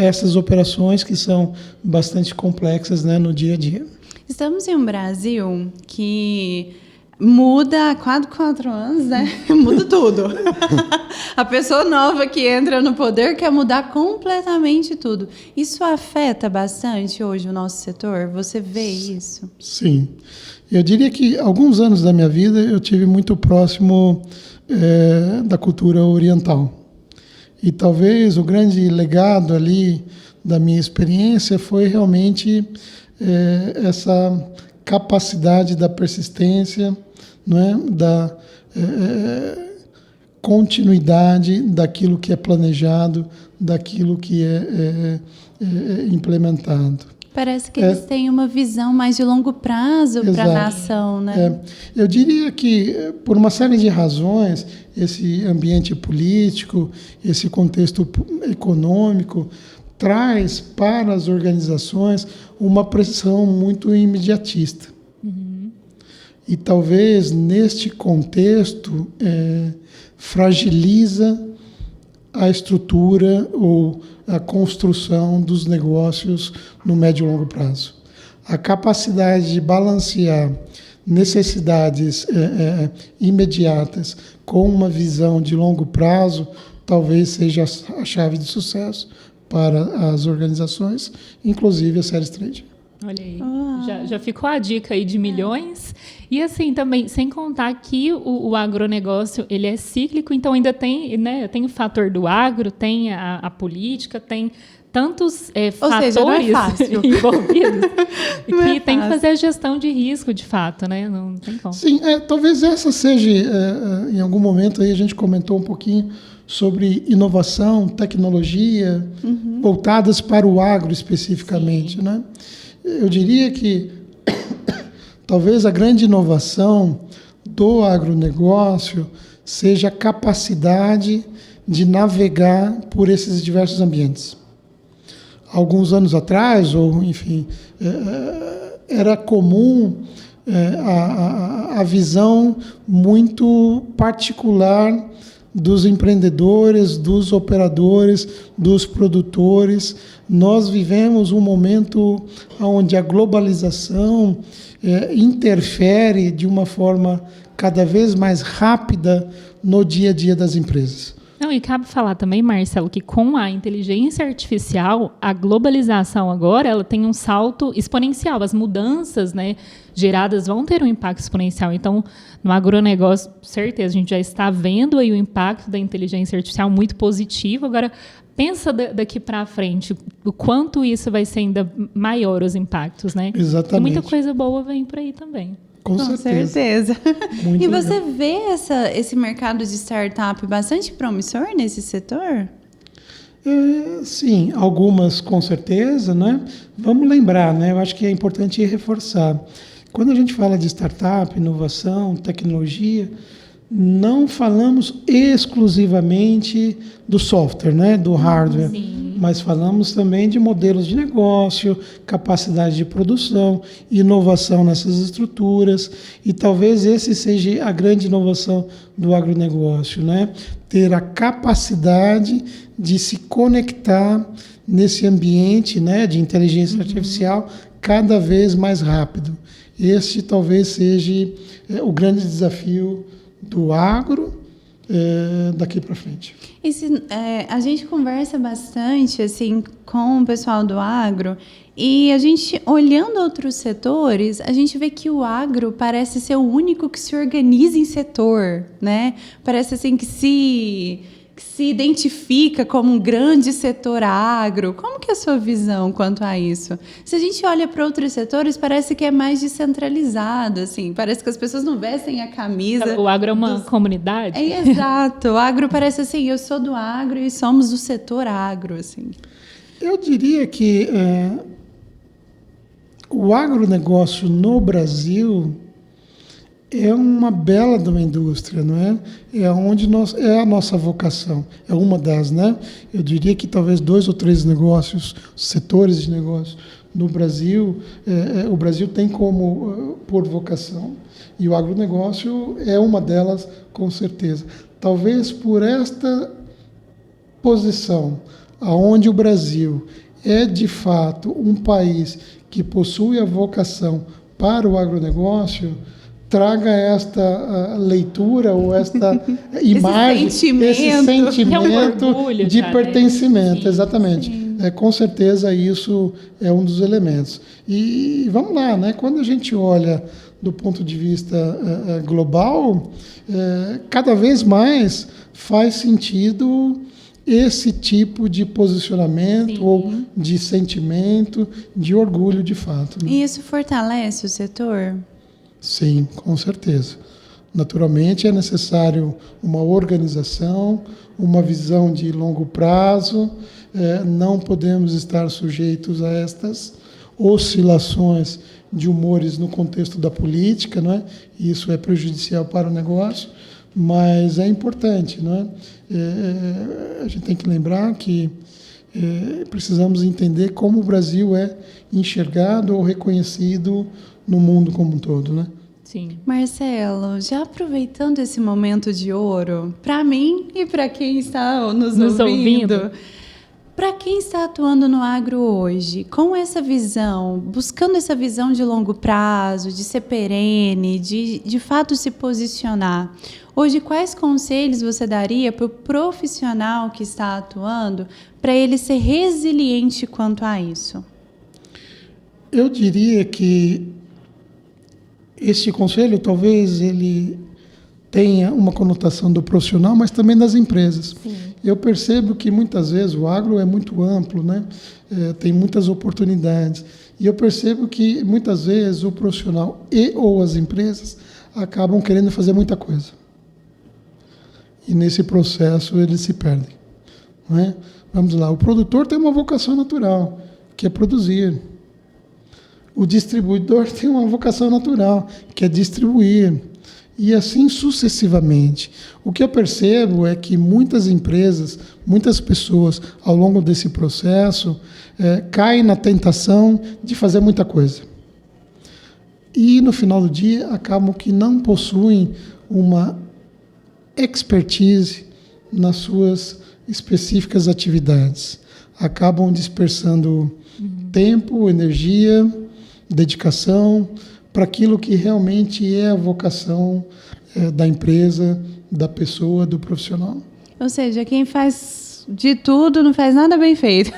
essas operações que são bastante complexas, né, no dia a dia. Estamos em um Brasil que muda a 4 anos, né? Muda tudo. A pessoa nova que entra no poder quer mudar completamente tudo. Isso afeta bastante hoje o nosso setor? Você vê isso? Sim. Eu diria que alguns anos da minha vida eu tive muito próximo da cultura oriental. E talvez o grande legado ali da minha experiência foi realmente essa capacidade da persistência, não é? Da continuidade daquilo que é planejado, daquilo que é implementado. Parece que eles têm uma visão mais de longo prazo para a nação, né? Eu diria que, por uma série de razões, esse ambiente político, esse contexto econômico, traz para as organizações uma pressão muito imediatista. E talvez, neste contexto, fragiliza a estrutura ou a construção dos negócios no médio e longo prazo. A capacidade de balancear necessidades imediatas com uma visão de longo prazo talvez seja a chave de sucesso para as organizações, inclusive a Series Trading. Olha aí, já ficou a dica aí de milhões. E assim, também, sem contar que o agronegócio, ele é cíclico, então ainda tem, né, tem o fator do agro, tem a política, tem tantos fatores seja, não é fácil. envolvidos que Não é tem que fácil. fazer a gestão de risco, de fato, né? Não tem como. Sim, talvez essa seja, em algum momento aí a gente comentou um pouquinho sobre inovação, tecnologia, voltadas para o agro especificamente, né? Eu diria que talvez a grande inovação do agronegócio seja a capacidade de navegar por esses diversos ambientes. Alguns anos atrás, ou enfim, era comum a visão muito particular dos empreendedores, dos operadores, dos produtores. Nós vivemos um momento onde a globalização interfere de uma forma cada vez mais rápida no dia a dia das empresas. Não, Não, e cabe falar também, Marcelo, que com a inteligência artificial, a globalização agora, ela tem um salto exponencial. As mudanças, né, geradas vão ter um impacto exponencial. Então, no agronegócio, certeza, a gente já está vendo aí o impacto da inteligência artificial muito positivo. Agora, pensa daqui para frente, o quanto isso vai ser ainda maior, os impactos, né? Exatamente. E muita coisa boa vem por aí também. Com certeza. Muito E legal. você vê esse mercado de startup bastante promissor nesse setor? Sim, algumas com certeza, né? Vamos lembrar, né? Eu acho que é importante reforçar. Quando a gente fala de startup, inovação, tecnologia, não falamos exclusivamente do software, né? Do hardware. Sim. Mas falamos também de modelos de negócio, capacidade de produção, inovação nessas estruturas, e talvez esse seja a grande inovação do agronegócio, né? Ter a capacidade de se conectar nesse ambiente, né, de inteligência artificial cada vez mais rápido. Este talvez seja o grande desafio do agro daqui para frente. A gente conversa bastante assim com o pessoal do agro e a gente, olhando outros setores, a gente vê que o agro parece ser o único que se organiza em setor, né? Parece assim que se identifica como um grande setor agro. Como que é a sua visão quanto a isso? Se a gente olha para outros setores, parece que é mais descentralizado, assim. Parece que as pessoas não vestem a camisa. O agro é uma comunidade? Exato. O agro parece assim, eu sou do agro e somos do setor agro, assim. Eu diria que o agronegócio no Brasil é uma bela de uma indústria, não é? É onde é a nossa vocação, é uma das, né? Eu diria que talvez 2 ou 3 negócios, setores de negócio no Brasil, o Brasil tem como por vocação, e o agronegócio é uma delas, com certeza. Talvez por esta posição, aonde o Brasil é de fato um país que possui a vocação para o agronegócio, traga esta leitura ou esta imagem, esse sentimento orgulho, de pertencimento, sim, exatamente. sim. Com certeza isso é um dos elementos. E vamos lá, né? Quando a gente olha do ponto de vista global, cada vez mais faz sentido esse tipo de posicionamento, sim, ou de sentimento, de orgulho de fato. Né? E isso fortalece o setor? Sim, com certeza. Naturalmente é necessário uma organização, uma visão de longo prazo, não podemos estar sujeitos a estas oscilações de humores no contexto da política, não é? Isso é prejudicial para o negócio, mas é importante, não é? A gente tem que lembrar que precisamos entender como o Brasil é enxergado ou reconhecido no mundo como um todo, né? Sim. Marcelo, já aproveitando esse momento de ouro, para mim e para quem está nos ouvindo, para quem está atuando no agro hoje, com essa visão, buscando essa visão de longo prazo, de ser perene, de fato se posicionar, hoje quais conselhos você daria para o profissional que está atuando para ele ser resiliente quanto a isso? Eu diria que este conselho talvez ele tenha uma conotação do profissional, mas também das empresas. Sim. Eu percebo que muitas vezes o agro é muito amplo, né? Tem muitas oportunidades. E eu percebo que muitas vezes o profissional ou as empresas acabam querendo fazer muita coisa. E nesse processo eles se perdem. Não é? Vamos lá, o produtor tem uma vocação natural, que é produzir. O distribuidor tem uma vocação natural, que é distribuir. E assim sucessivamente. O que eu percebo é que muitas empresas, muitas pessoas, ao longo desse processo, caem na tentação de fazer muita coisa. E, no final do dia, acabam que não possuem uma expertise nas suas específicas atividades. Acabam dispersando tempo, energia, dedicação para aquilo que realmente é a vocação da empresa, da pessoa, do profissional. Ou seja, quem faz de tudo não faz nada bem feito.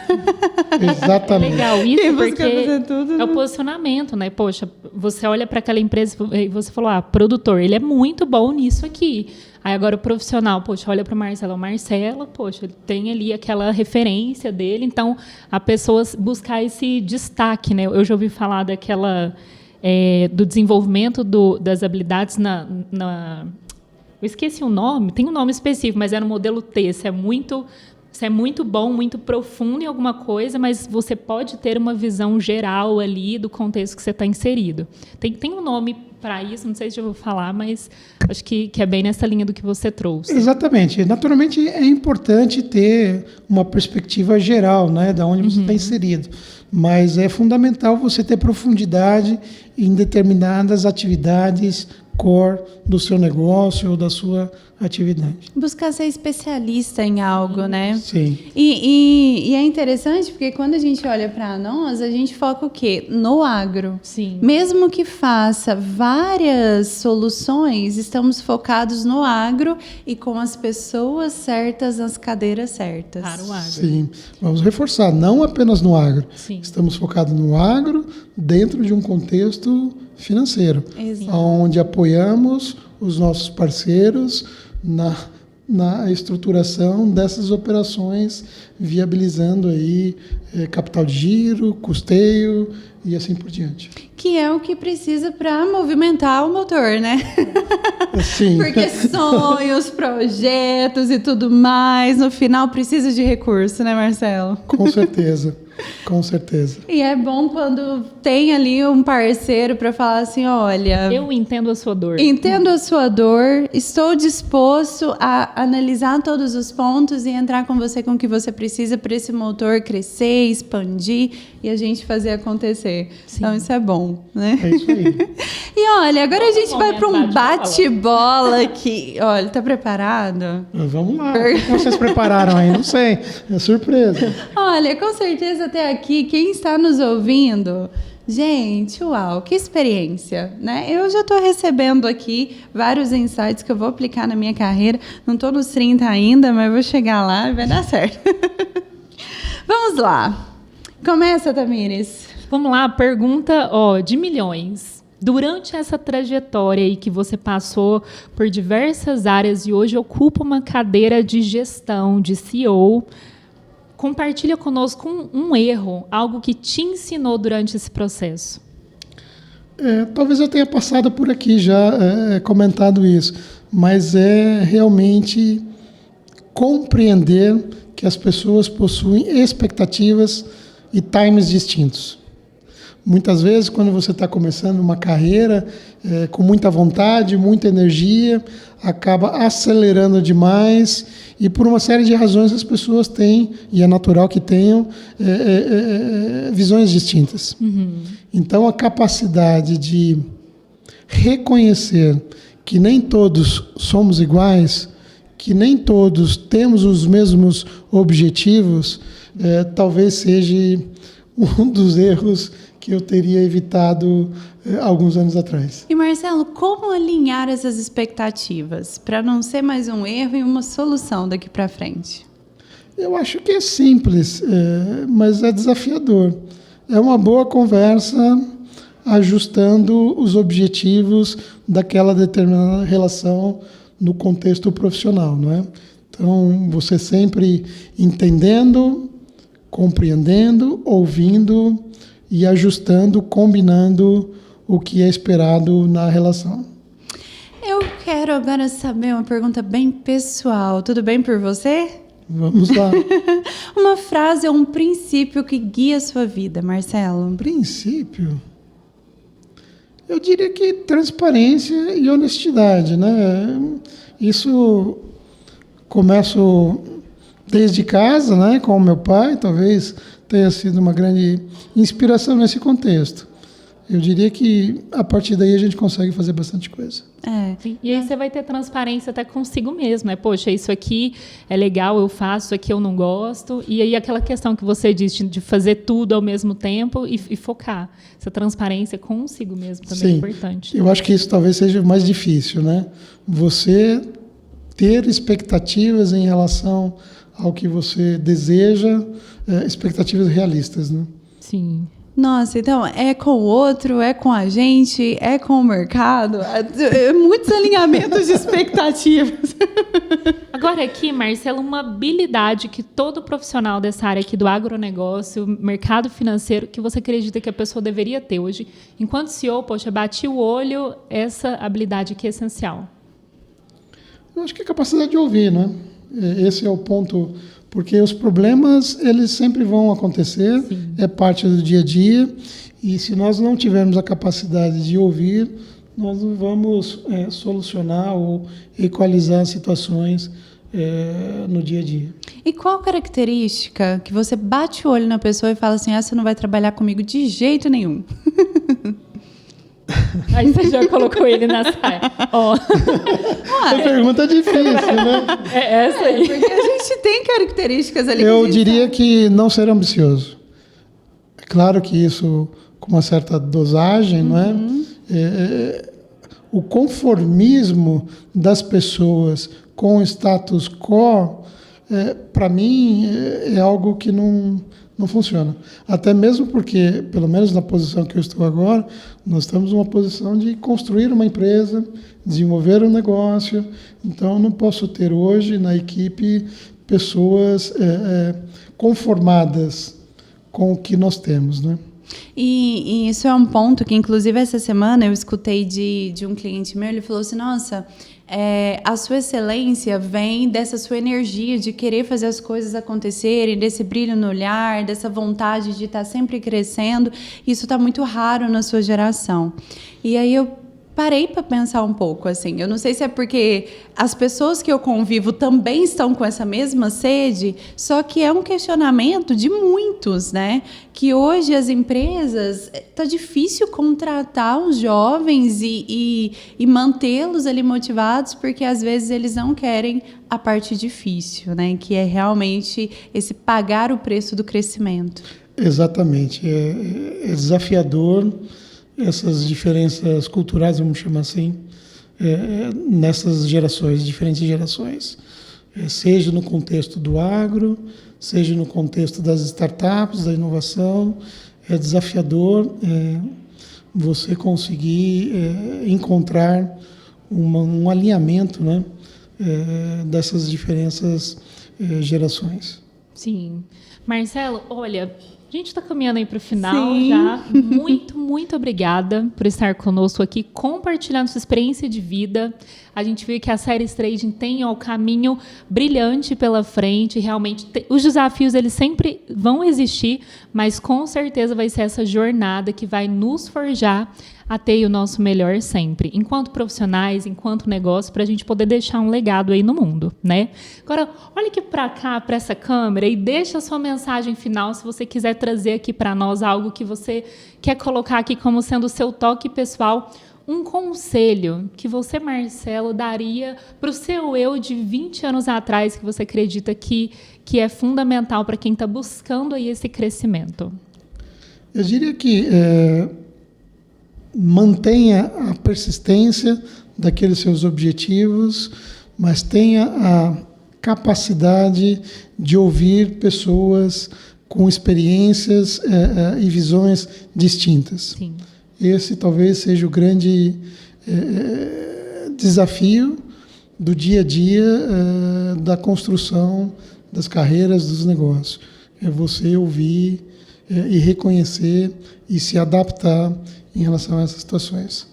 Exatamente. Legal Quem isso, busca porque fazer tudo, é o posicionamento, né? Poxa, você olha para aquela empresa e você falou, produtor, ele é muito bom nisso aqui. Aí agora o profissional, poxa, olha para o Marcelo, poxa, ele tem ali aquela referência dele, então a pessoa buscar esse destaque, né? Eu já ouvi falar do desenvolvimento das habilidades eu esqueci o nome, tem um nome específico, mas é no modelo T. Você é muito bom, muito profundo em alguma coisa, mas você pode ter uma visão geral ali do contexto que você está inserido. Tem um nome para isso, não sei se eu vou falar, mas acho que é bem nessa linha do que você trouxe. Exatamente. Naturalmente, é importante ter uma perspectiva geral, né, da onde você está inserido. Mas é fundamental você ter profundidade em determinadas atividades core do seu negócio ou da sua atividade. Buscar ser especialista em algo, né? Sim. E é interessante porque quando a gente olha para nós, a gente foca o quê? No agro. Sim. Mesmo que faça várias soluções, estamos focados no agro e com as pessoas certas nas cadeiras certas. Para o agro. Sim. Vamos reforçar, não apenas no agro. Sim. Estamos focados no agro dentro de um contexto financeiro, Exato. onde apoiamos os nossos parceiros na estruturação dessas operações, viabilizando aí capital de giro, custeio e assim por diante. Que é o que precisa para movimentar o motor, né? Sim. Porque sonhos, projetos e tudo mais, no final precisa de recurso, né, Marcelo? Com certeza. Com certeza. E é bom quando tem ali um parceiro para falar assim, olha... Eu entendo a sua dor. Entendo a sua dor, estou disposto a analisar todos os pontos e entrar com você com o que você precisa para esse motor crescer, expandir e a gente fazer acontecer. Sim. Então isso é bom, né? É isso aí. E olha, agora a gente vai para um bate-bola. bate-bola aqui. Olha, tá preparado? Vamos lá. O que vocês prepararam aí? Não sei. É surpresa. Olha, com certeza até aqui, quem está nos ouvindo... Gente, uau, que experiência, né? Eu já estou recebendo aqui vários insights que eu vou aplicar na minha carreira. Não estou nos 30 ainda, mas vou chegar lá e vai dar certo. Vamos lá. Começa, Tamires. Vamos lá, pergunta de milhões. Durante essa trajetória aí que você passou por diversas áreas e hoje ocupa uma cadeira de gestão, de CEO, compartilha conosco um erro, algo que te ensinou durante esse processo. Talvez eu tenha passado por aqui já comentado isso, mas é realmente compreender que as pessoas possuem expectativas e times distintos. Muitas vezes, quando você está começando uma carreira com muita vontade, muita energia, acaba acelerando demais e, por uma série de razões, as pessoas têm, e é natural que tenham, visões distintas. Então, a capacidade de reconhecer que nem todos somos iguais, que nem todos temos os mesmos objetivos, talvez seja um dos erros que eu teria evitado alguns anos atrás. E, Marcelo, como alinhar essas expectativas para não ser mais um erro e uma solução daqui para frente? Eu acho que é simples, mas é desafiador. É uma boa conversa ajustando os objetivos daquela determinada relação no contexto profissional, não é? Então, você sempre entendendo, compreendendo, ouvindo e ajustando, combinando o que é esperado na relação. Eu quero agora saber uma pergunta bem pessoal. Tudo bem por você? Vamos lá. Uma frase ou um princípio que guia a sua vida, Marcelo? Princípio? Eu diria que transparência e honestidade, né? Isso começo desde casa, né, com o meu pai, talvez tenha sido uma grande inspiração nesse contexto. Eu diria que, a partir daí, a gente consegue fazer bastante coisa. Sim. E aí você vai ter transparência até consigo mesmo, né? Poxa, isso aqui é legal, eu faço, isso aqui eu não gosto. E aí aquela questão que você disse de fazer tudo ao mesmo tempo e focar. Essa transparência consigo mesmo também é importante. Eu acho que isso talvez seja o mais difícil, né? Você ter expectativas em relação ao que você deseja, expectativas realistas, né? Sim. Nossa, então é com o outro, é com a gente, é com o mercado, muitos alinhamentos de expectativas. Agora aqui, Marcelo, uma habilidade que todo profissional dessa área aqui do agronegócio, mercado financeiro, que você acredita que a pessoa deveria ter hoje, enquanto CEO, poxa, bati o olho, essa habilidade aqui é essencial. Eu acho que é a capacidade de ouvir, né? Esse é o ponto, porque os problemas, eles sempre vão acontecer, sim, é parte do dia a dia, e se nós não tivermos a capacidade de ouvir, nós não vamos solucionar ou equalizar situações no dia a dia. E qual característica que você bate o olho na pessoa e fala assim, você não vai trabalhar comigo de jeito nenhum? Aí você já colocou ele na saia. Oh. A pergunta é difícil, né? É essa aí. Porque a gente tem características ali. Eu diria que não ser ambicioso. É claro que isso com uma certa dosagem, não é? O conformismo das pessoas com o status quo, para mim, é algo que não funciona. Até mesmo porque, pelo menos na posição que eu estou agora, nós estamos numa posição de construir uma empresa, desenvolver um negócio. Então, eu não posso ter hoje na equipe pessoas conformadas com o que nós temos, né? E isso é um ponto que, inclusive, essa semana eu escutei de um cliente meu, ele falou assim, nossa, a sua excelência vem dessa sua energia de querer fazer as coisas acontecerem, desse brilho no olhar, dessa vontade de estar sempre crescendo. Isso está muito raro na sua geração. E aí eu parei para pensar um pouco, assim. Eu não sei se é porque as pessoas que eu convivo também estão com essa mesma sede, só que é um questionamento de muitos, né? Que hoje as empresas, tá difícil contratar os jovens e mantê-los ali motivados, porque às vezes eles não querem a parte difícil, né? Que é realmente esse pagar o preço do crescimento. Exatamente. É desafiador essas diferenças culturais, vamos chamar assim, nessas gerações, diferentes gerações. Seja no contexto do agro, seja no contexto das startups, da inovação. É desafiador você conseguir encontrar um alinhamento, né, dessas diferentes gerações. Sim. Marcelo, olha, a gente está caminhando aí para o final. Sim. Já. Muito obrigada por estar conosco aqui, compartilhando sua experiência de vida. A gente viu que a Series Trading tem um caminho brilhante pela frente. Realmente, os desafios eles sempre vão existir, mas com certeza vai ser essa jornada que vai nos forjar a ter o nosso melhor sempre, enquanto profissionais, enquanto negócio, para a gente poder deixar um legado aí no mundo, né? Agora, olha aqui para cá, para essa câmera e deixa a sua mensagem final, se você quiser trazer aqui para nós algo que você quer colocar aqui como sendo o seu toque pessoal, um conselho que você, Marcelo, daria para o seu eu de 20 anos atrás, que você acredita que é fundamental para quem está buscando aí esse crescimento? Eu diria que mantenha a persistência daqueles seus objetivos, mas tenha a capacidade de ouvir pessoas com experiências e visões distintas. Sim. Esse talvez seja o grande desafio do dia a dia da construção das carreiras, dos negócios. É você ouvir e reconhecer e se adaptar em relação a essas situações.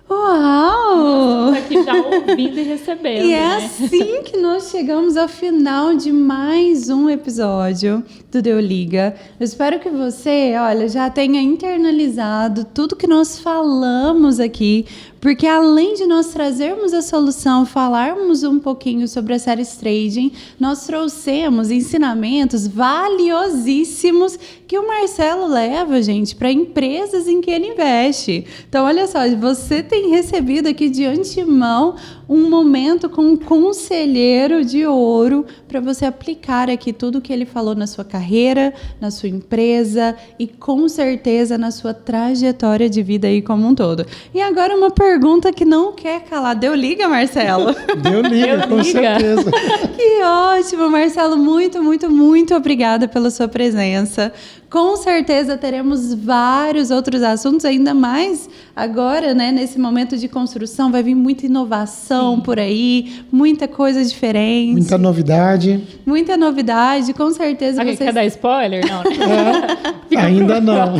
Uau! Estamos aqui já ouvindo e recebendo. E é assim que nós chegamos ao final de mais um episódio do Deu Liga. Eu espero que você, já tenha internalizado tudo que nós falamos aqui, porque além de nós trazermos a solução, falarmos um pouquinho sobre a Series Trading, nós trouxemos ensinamentos valiosíssimos que o Marcelo leva, gente, para empresas em que ele investe. Então, olha só, você tem recebido aqui de antemão antemão um momento com um conselheiro de ouro para você aplicar aqui tudo que ele falou na sua carreira, na sua empresa e com certeza na sua trajetória de vida aí como um todo. E agora uma pergunta que não quer calar. Deu liga, Marcelo? Deu liga, com certeza. Que ótimo, Marcelo. Muito, muito, muito obrigada pela sua presença. Com certeza teremos vários outros assuntos, ainda mais agora, né, nesse momento de construção, vai vir muita inovação por aí, muita coisa diferente. Muita novidade. Muita novidade, com certeza. Alguém quer dar spoiler? Não. Ainda não.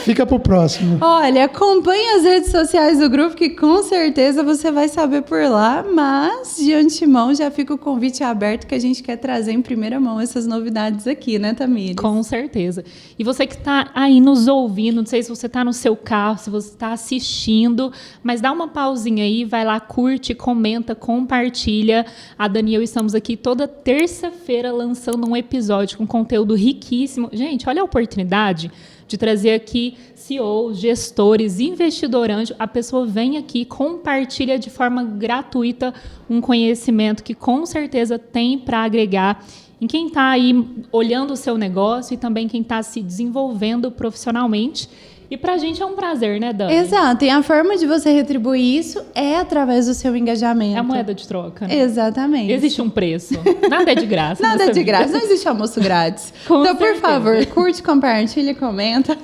Fica pro próximo. Olha, acompanhe as redes sociais do grupo, que com certeza você vai saber por lá, mas de antemão já fica o convite aberto que a gente quer trazer em primeira mão essas novidades aqui, né, Tamires? Com certeza. E você que está aí nos ouvindo, não sei se você está no seu carro, se você está assistindo, mas dá uma pausinha aí, vai lá, curte, comenta, compartilha. A Dani e eu estamos aqui toda terça-feira lançando um episódio com conteúdo riquíssimo. Gente, olha a oportunidade de trazer aqui CEOs, gestores, investidores. A pessoa vem aqui, compartilha de forma gratuita um conhecimento que com certeza tem para agregar em quem está aí olhando o seu negócio e também quem está se desenvolvendo profissionalmente. E para a gente é um prazer, né, Dani? Exato. E a forma de você retribuir isso é através do seu engajamento. É a moeda de troca, né? Exatamente. Existe um preço. Nada é de graça. Nada é de graça. Não existe almoço grátis. Com então, certeza. por favor, curte, compartilha, comenta.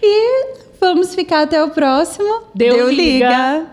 E vamos ficar até o próximo. Deu liga.